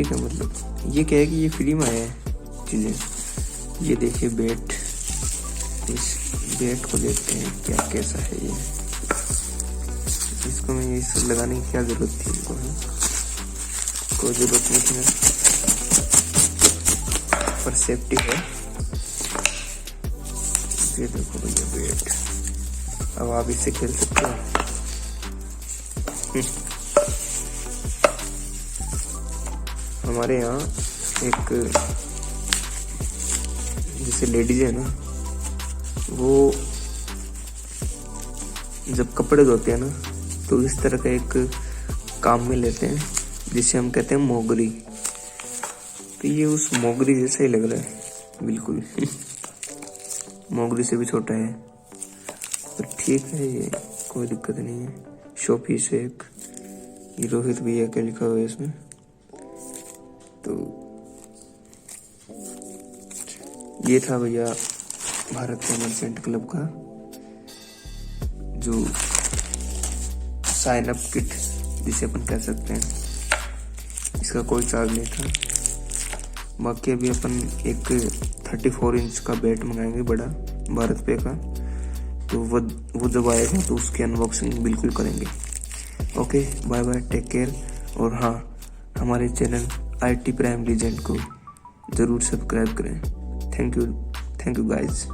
ठीक है। मतलब ये क्या है कि ये फ्री में आया है चीज़ें। ये देखिए बेट, इस बेट को देखते हैं क्या कैसा है ये। इसको मैं ये सब लगाने की क्या ज़रूरत थी इनको, है कोई ज़रूरत नहीं थी पर सेफ्टी है। ये देखो भैया बेट, अब आप इससे खेल सकते हो। हमारे यहाँ एक जैसे लेडीज है ना, वो जब कपड़े धोते हैं ना तो इस तरह का एक काम में लेते हैं जिसे हम कहते हैं मोगरी। तो ये उस मोगरी जैसा ही लग रहा है बिल्कुल। मोगरी से भी छोटा है पर ठीक है, ये कोई दिक्कत नहीं है। शो पीस है एक, ये रोहित भैया का लिखा हुआ है इसमें। तो ये था भैया भारत के मर्चेंट क्लब का जो साइन अप किट जिसे अपन कह सकते हैं। इसका कोई चार्ज नहीं था। बाकी अभी अपन एक 34 इंच का बैट मंगाएंगे बड़ा भारत पे का, तो वो जब आएगा तो उसकी अनबॉक्सिंग बिल्कुल करेंगे। Okay bye bye, take care. और हाँ, हमारे चैनल IT प्राइम लीजेंड को ज़रूर सब्सक्राइब करें। Thank you guys.